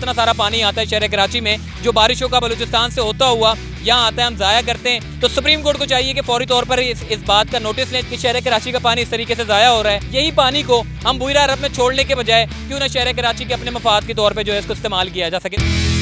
इतना सारा पानी आता है शहर कराची में जो बारिशों का बलूचिस्तान से होता हुआ यहाँ आता है, हम ज़ाया करते हैं। तो सुप्रीम कोर्ट को चाहिए कि फौरी तौर पर इस बात का नोटिस लें कि शहर कराची का पानी इस तरीके से ज़ाया हो रहा है। यही पानी को हम बुहिरा अरब में छोड़ने के बजाय क्यों ना शहर कराची के अपने मफाद के तौर पर जो है इसको इस्तेमाल किया जा सके।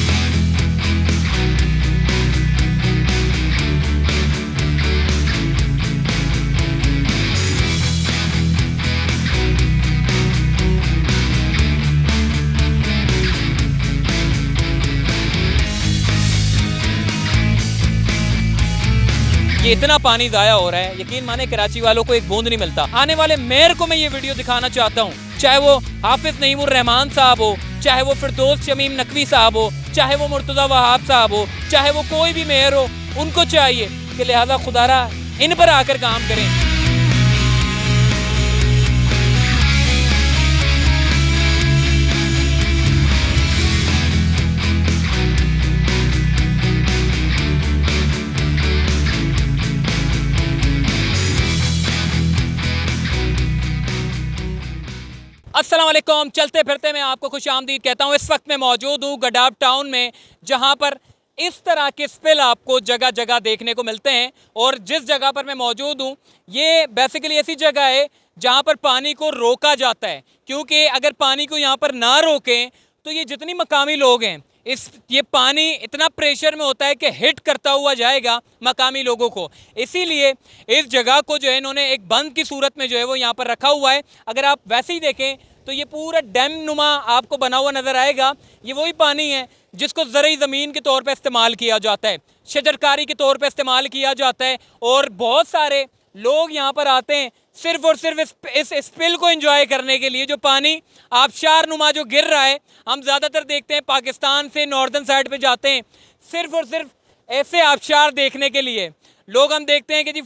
ये इतना पानी ज़ाया हो रहा है, यकीन माने कराची वालों को एक बूंद नहीं मिलता। आने वाले मेयर को मैं ये वीडियो दिखाना चाहता हूँ, चाहे वो हाफिज नईमुर रहमान साहब हो, चाहे वो फिरदौस शमीम नकवी साहब हो, चाहे वो मुर्तज़ा वहाब साहब हो, चाहे वो कोई भी मेयर हो, उनको चाहिए कि लिहाजा खुदारा इन पर आकर काम करें। अस्सलाम वालेकुम, चलते फिरते मैं आपको खुश आमदीद कहता हूँ। इस वक्त मैं मौजूद हूँ गडाब टाउन में, जहाँ पर इस तरह के स्पिल आपको जगह जगह देखने को मिलते हैं। और जिस जगह पर मैं मौजूद हूँ ये बेसिकली ऐसी जगह है जहाँ पर पानी को रोका जाता है, क्योंकि अगर पानी को यहाँ पर ना रोकें तो ये जितनी मकामी लोग हैं ये पानी इतना प्रेशर में होता है कि हिट करता हुआ जाएगा मकामी लोगों को। इसीलिए इस जगह को जो है इन्होंने एक बंद की सूरत में जो है वो यहाँ पर रखा हुआ है। अगर आप वैसे ही देखें तो ये पूरा डैम नुमा आपको बना हुआ नज़र आएगा। ये वही पानी है जिसको ज़रई ज़मीन के तौर पर इस्तेमाल किया जाता है, शजरकारी के तौर पर इस्तेमाल किया जाता है। और बहुत सारे लोग यहाँ पर आते हैं सिर्फ और सिर्फ इस स्पिल को एंजॉय करने के लिए। जो पानी आबशार नुमा जो गिर रहा है, हम ज़्यादातर देखते हैं पाकिस्तान से नॉर्दर्न साइड पे जाते हैं सिर्फ और सिर्फ ऐसे आबशार देखने के लिए। लोग हम देखते हैं कि जी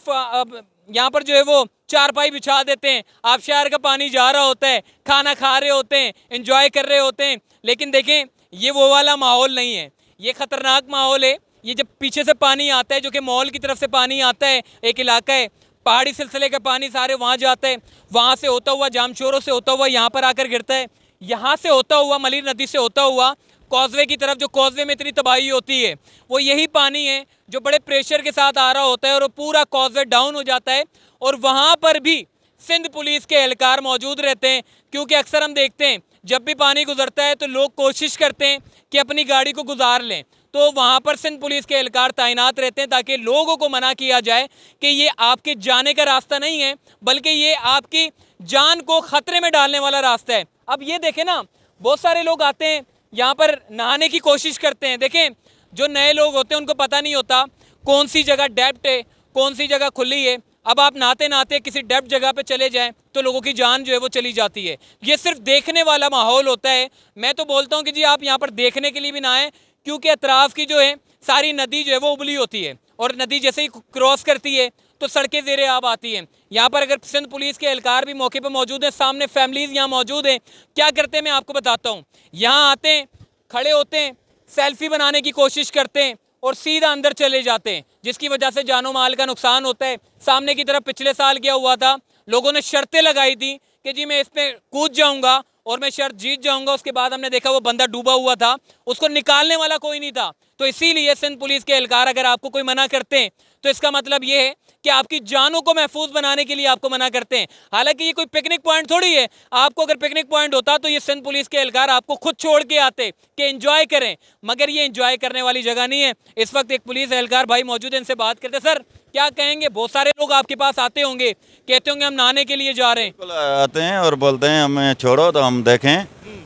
यहाँ पर जो है वो चारपाई बिछा देते हैं, आबशार का पानी जा रहा होता है, खाना खा रहे होते हैं, एंजॉय कर रहे होते हैं। लेकिन देखें ये वो वाला माहौल नहीं है, ये ख़तरनाक माहौल है। ये जब पीछे से पानी आता है जो कि मॉल की तरफ से पानी आता है, एक इलाका है पहाड़ी सिलसिले का पानी सारे वहाँ जाता है, वहाँ से होता हुआ जामशोरों से होता हुआ यहाँ पर आकर गिरता है, यहाँ से होता हुआ मलिर नदी से होता हुआ कॉजवे की तरफ। जो कॉजवे में इतनी तबाही होती है वो यही पानी है जो बड़े प्रेशर के साथ आ रहा होता है और वो पूरा कॉजवे डाउन हो जाता है। और वहाँ पर भी सिंध पुलिस के एहलकार मौजूद रहते हैं, क्योंकि अक्सर हम देखते हैं जब भी पानी गुजरता है तो लोग कोशिश करते हैं कि अपनी गाड़ी को गुजार लें, तो वहाँ पर सिंध पुलिस के एहलकार तैनात रहते हैं ताकि लोगों को मना किया जाए कि ये आपके जाने का रास्ता नहीं है, बल्कि ये आपकी जान को ख़तरे में डालने वाला रास्ता है। अब ये देखें ना, बहुत सारे लोग आते हैं यहाँ पर नहाने की कोशिश करते हैं। देखें जो नए लोग होते हैं उनको पता नहीं होता कौन सी जगह डेप्थ है, कौन सी जगह खुली है। अब आप नहाते नहाते किसी डेप्थ जगह पे चले जाएं तो लोगों की जान जो है वो चली जाती है। ये सिर्फ देखने वाला माहौल होता है। मैं तो बोलता हूँ कि जी आप यहाँ पर देखने के लिए भी ना आएँ, क्योंकि अतराफ़ की जो है सारी नदी जो है वो उबली होती है और नदी जैसे ही क्रॉस करती है तो सड़कें ज़ेरे आब आती हैं। यहाँ पर अगर सिंध पुलिस के एहलकार भी मौके पर मौजूद हैं, सामने फैमिलीज़ यहाँ मौजूद हैं। क्या करते हैं मैं आपको बताता हूँ। यहाँ आते हैं, खड़े होते हैं, सेल्फी बनाने की कोशिश करते हैं और सीधा अंदर चले जाते हैं, जिसकी वजह से जानो माल का नुकसान होता है। सामने की तरफ पिछले साल क्या हुआ था, लोगों ने शर्तें लगाई थी कि जी मैं इस पर कूद जाऊँगा और मैं शर्त जीत जाऊंगा। उसके बाद हमने देखा वो बंदा डूबा हुआ था, उसको निकालने वाला कोई नहीं था। तो इसीलिए सिंध पुलिस के एहलकार अगर आपको कोई मना करते हैं तो इसका मतलब ये है कि आपकी जानों को महफूज बनाने के लिए आपको मना करते हैं। हालांकि ये कोई पिकनिक पॉइंट थोड़ी है। आपको अगर पिकनिक पॉइंट होता तो ये सिंध पुलिस के एहलकार आपको खुद छोड़ के आते कि एंजॉय करें, मगर ये एंजॉय करने वाली जगह नहीं है। इस वक्त एक पुलिस एहलकार भाई मौजूद है, इनसे बात करते। सर क्या कहेंगे, बहुत सारे लोग आपके पास आते होंगे, कहते होंगे हम नहाने के लिए जा रहे हैं। आते हैं और बोलते हैं हमें छोड़ो तो हम देखें।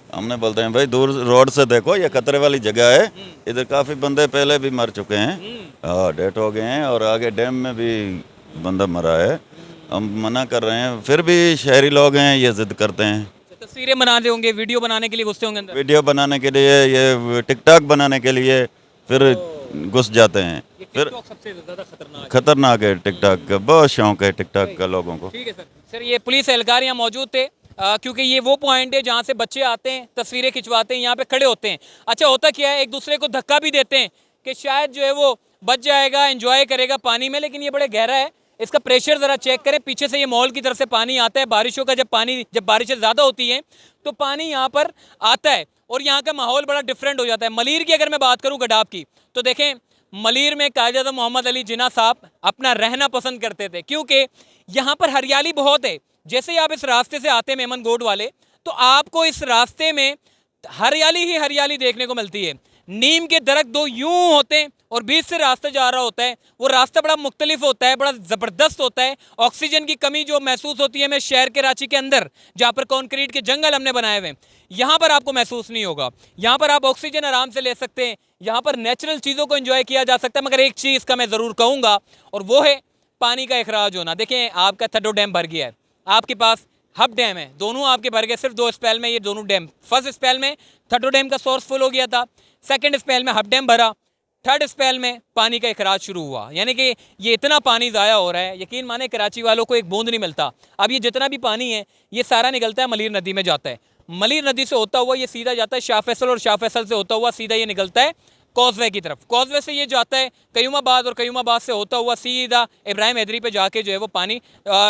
हमने बोलते हैं भाई दूर रोड से देखो, ये खतरे वाली जगह है, इधर काफ़ी बंदे पहले भी मर चुके हैं, डेथ हो गए हैं और आगे डैम में भी बंदा मरा है। हम मना कर रहे हैं, फिर भी शहरी लोग हैं ये जिद करते हैं। तस्वीरें बनाते होंगे, वीडियो बनाने के लिए घुसते होंगे अंदर। वीडियो बनाने के लिए, ये टिकटॉक बनाने के लिए फिर घुस जाते हैं। फिर सबसे ज़्यादा खतरनाक है टिकटॉक का, बहुत शौक है टिकटॉक का लोगों को। ठीक है सर ये पुलिस एहलकार यहाँ मौजूद थे, क्योंकि ये वो पॉइंट है जहाँ से बच्चे आते हैं, तस्वीरें खिंचवाते हैं, यहाँ पे खड़े होते हैं। अच्छा होता क्या है, एक दूसरे को धक्का भी देते हैं कि शायद जो है वो बच जाएगा, एंजॉय करेगा पानी में, लेकिन ये बड़े गहरा है। इसका प्रेशर ज़रा चेक करें, पीछे से ये मॉल की तरफ से पानी आता है। बारिशों का जब बारिशें ज़्यादा होती हैं तो पानी यहाँ पर आता है और यहाँ का माहौल बड़ा डिफरेंट हो जाता है। मलीर की अगर मैं बात करूँ गडाब की, तो देखें मलीर में कायद-ए-आज़म मोहम्मद अली जिन्ना साहब अपना रहना पसंद करते थे, क्योंकि यहाँ पर हरियाली बहुत है। जैसे ही आप इस रास्ते से आते हैं मेमन गोड वाले, तो आपको इस रास्ते में हरियाली ही हरियाली देखने को मिलती है। नीम के दरख्त दो यूं होते हैं और बीच से रास्ता जा रहा होता है। वो रास्ता बड़ा मुख्तलिफ होता है, बड़ा ज़बरदस्त होता है। ऑक्सीजन की कमी जो महसूस होती है हमें शहर कराची के अंदर, जहाँ पर कंक्रीट के जंगल हमने बनाए हुए हैं, यहाँ पर आपको महसूस नहीं होगा। यहाँ पर आप ऑक्सीजन आराम से ले सकते हैं, यहाँ पर नेचुरल चीज़ों को एंजॉय किया जा सकता है। मगर एक चीज़ का मैं ज़रूर कहूँगा, और वो है पानी का अखराज होना। देखें आपका थड्डो डैम भर गया है, आपके पास हब डैम है, दोनों आपके भर गए सिर्फ 2 स्पेल में। ये दोनों डैम, फर्स्ट स्पेल में थड्डो डैम का सोर्स फुल हो गया था, सेकंड स्पेल में हब डैम भरा, थर्ड स्पेल में पानी का अखराज शुरू हुआ। यानी कि ये इतना पानी ज़ाया हो रहा है, यकीन माने कराची वालों को एक बूंद नहीं मिलता। अब ये जितना भी पानी है ये सारा निकलता है मलीर नदी में जाता है। मलीर नदी से होता हुआ ये सीधा जाता है शाह फैसल, और शाह फैसल से होता हुआ सीधा ये निकलता है कॉजवे की तरफ। कॉजवे से ये जाता है कयूमाबाद, और कयूमाबाद से होता हुआ सीधा इब्राहिम हैदरी पे जाके जो है वो पानी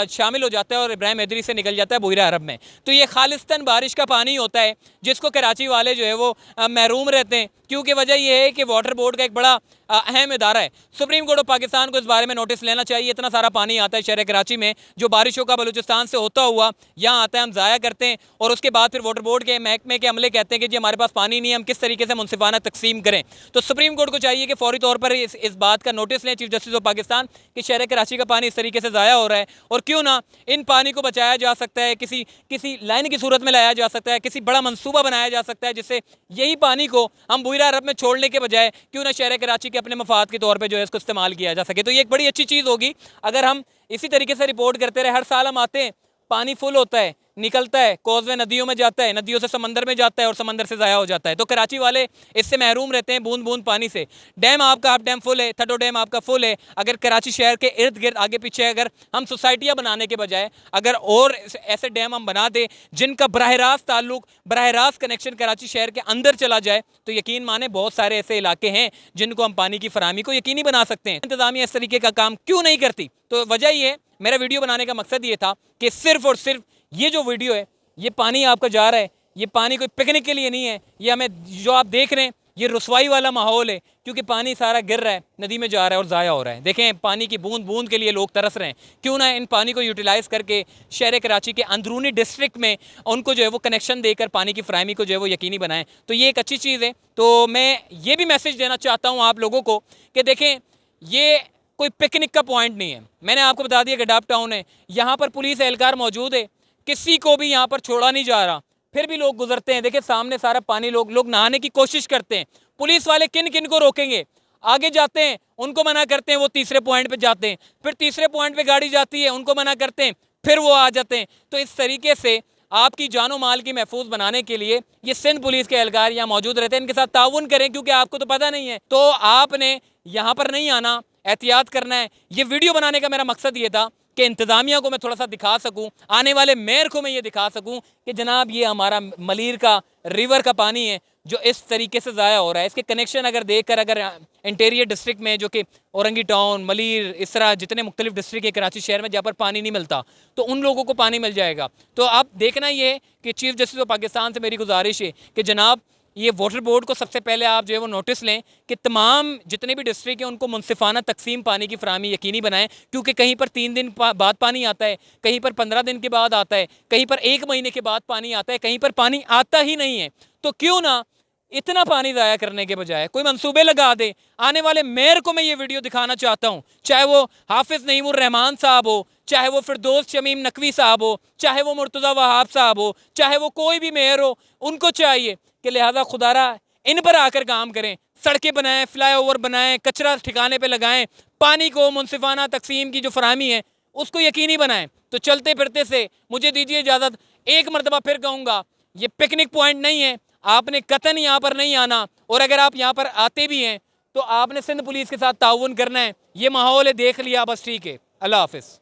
शामिल हो जाता है, और इब्राहिम हैदरी से निकल जाता है बुहिरा अरब में। तो ये खालिस्तान बारिश का पानी होता है, जिसको कराची वाले जो है वो महरूम रहते हैं, क्योंकि वजह यह है कि वाटर बोर्ड का एक बड़ा अहम इदारा है। सुप्रीम कोर्ट ऑफ पाकिस्तान को इस बारे में नोटिस लेना चाहिए। इतना सारा पानी आता है शहर कराची में, जो बारिशों का बलूचिस्तान से होता हुआ यहाँ आता है, हम ज़ाया करते हैं, और उसके बाद फिर वाटर बोर्ड के महकमे के अमले कहते हैं कि जी हमारे पास पानी नहीं है, हम किस तरीके से मुनसिफाना तकसीम करें। तो सुप्रीम कोर्ट को चाहिए कि फौरी तौर पर इस बात का नोटिस लें चीफ जस्टिस ऑफ पाकिस्तान कि शहर कराची का पानी इस तरीके से ज़ाया हो रहा है, और क्यों ना इन पानी को बचाया जा सकता है, किसी लाइन की सूरत में लाया जा सकता है, किसी बड़ा मनसूबा बनाया जा सकता है, जिससे यही पानी को हम बुहिरा अरब में छोड़ने के बजाय क्यों ना शहर कराची के अपने मफाद के तौर पे जो है इसको इस्तेमाल किया जा सके। तो ये एक बड़ी अच्छी चीज़ होगी अगर हम इसी तरीके से रिपोर्ट करते रहे। हर साल हम आते हैं, पानी फुल होता है, निकलता है, कॉजवे नदियों में जाता है, नदियों से समंदर में जाता है, और समंदर से ज़ाया हो जाता है। तो कराची वाले इससे महरूम रहते हैं बूंद बूंद पानी से। डैम आपका हब डैम फुल है, थड्डो डैम आपका फुल है। अगर कराची शहर के इर्द गिर्द आगे पीछे अगर हम सोसाइटियाँ बनाने के बजाय अगर और ऐसे डैम हम बना दें जिनका बराह रास्त ताल्लुक, बराह रास्त कनेक्शन कराची शहर के अंदर चला जाए, तो यकीन माने बहुत सारे ऐसे इलाके हैं जिनको हम पानी की फराहमी को यकीनी बना सकते हैं। इंतज़ामिया इस तरीके का काम क्यों नहीं करती? तो वजह ये है, मेरा वीडियो बनाने का मकसद ये था कि सिर्फ और सिर्फ ये जो वीडियो है, ये पानी आपका जा रहा है, ये पानी कोई पिकनिक के लिए नहीं है। ये हमें जो आप देख रहे हैं ये रुसवाई वाला माहौल है, क्योंकि पानी सारा गिर रहा है, नदी में जा रहा है और ज़ाया हो रहा है। देखें पानी की बूंद बूंद के लिए लोग तरस रहे हैं, क्यों ना इन पानी को यूटिलाइज़ करके शहर कराची के अंदरूनी डिस्ट्रिक्ट में उनको जो है वो कनेक्शन देकर पानी की फ्राहमी को जो है वो यकीनी बनाएं। तो ये एक अच्छी चीज़ है। तो मैं ये भी मैसेज देना चाहता हूँ आप लोगों को कि देखें ये कोई पिकनिक का पॉइंट नहीं है। मैंने आपको बता दिया गडाब टाउन है, यहाँ पर पुलिस एहलकार मौजूद है, किसी को भी यहाँ पर छोड़ा नहीं जा रहा, फिर भी लोग गुजरते हैं। देखिए सामने सारा पानी, लोग नहाने की कोशिश करते हैं। पुलिस वाले किन किन को रोकेंगे? आगे जाते हैं उनको मना करते हैं, वो तीसरे पॉइंट पे जाते हैं, फिर तीसरे पॉइंट पे गाड़ी जाती है उनको मना करते हैं, फिर वो आ जाते हैं। तो इस तरीके से आपकी जानो माल की महफूज बनाने के लिए ये सिंध पुलिस के एहलकार यहाँ मौजूद रहते हैं। इनके साथ ताउन करें, क्योंकि आपको तो पता नहीं है, तो आपने यहाँ पर नहीं आना, एहतियात करना है। ये वीडियो बनाने का मेरा मकसद ये था कि इंतज़ामिया को मैं थोड़ा सा दिखा सकूं, आने वाले मेयर को मैं ये दिखा सकूं कि जनाब ये हमारा मलीर का रिवर का पानी है जो इस तरीके से ज़ाया हो रहा है। इसके कनेक्शन अगर देखकर अगर इंटीरियर डिस्ट्रिक्ट में, जो कि औरंगी टाउन, मलीर, इस तरह जितने मुख्तलिफ डिस्ट्रिक्ट है कराची शहर में जहाँ पर पानी नहीं मिलता, तो उन लोगों को पानी मिल जाएगा। तो आप देखना ये है कि चीफ जस्टिस ऑफ पाकिस्तान से मेरी गुजारिश है कि जनाब ये वाटर बोर्ड को सबसे पहले आप जो है वो नोटिस लें कि तमाम जितने भी डिस्ट्रिक्ट हैं उनको मुनसिफाना तकसीम पानी की फराहमी यकीनी बनाएं, क्योंकि कहीं पर 3 दिन बाद पानी आता है, कहीं पर 15 दिन के बाद आता है, कहीं पर 1 महीने के बाद पानी आता है, कहीं पर पानी आता ही नहीं है। तो क्यों ना इतना पानी ज़ाया करने के बजाय कोई मंसूबे लगा दे। आने वाले मेयर को मैं ये वीडियो दिखाना चाहता हूँ, चाहे वो हाफिज़ नईमुर रहमान साहब हो, चाहे वो फिरदौस शमीम नकवी साहब हो, चाहे वो मुर्तज़ा वहाब साहब हो, चाहे वो कोई भी मेयर हो, उनको चाहिए कि लिहाजा खुदारा इन पर आकर काम करें, सड़कें बनाएं, फ्लाईओवर बनाएं, कचरा ठिकाने पे लगाएं, पानी को मुनसिफाना तकसीम की जो फराहमी है उसको यकीनी बनाएं। तो चलते फिरते से मुझे दीजिए इजाज़त। एक मरतबा फिर कहूँगा, ये पिकनिक पॉइंट नहीं है, आपने कतन यहाँ पर नहीं आना, और अगर आप यहाँ पर आते भी हैं तो आपने सिंध पुलिस के साथ ताउन करना है। ये माहौल है, देख लिया बस, ठीक है। अल्लाह हाफिज़।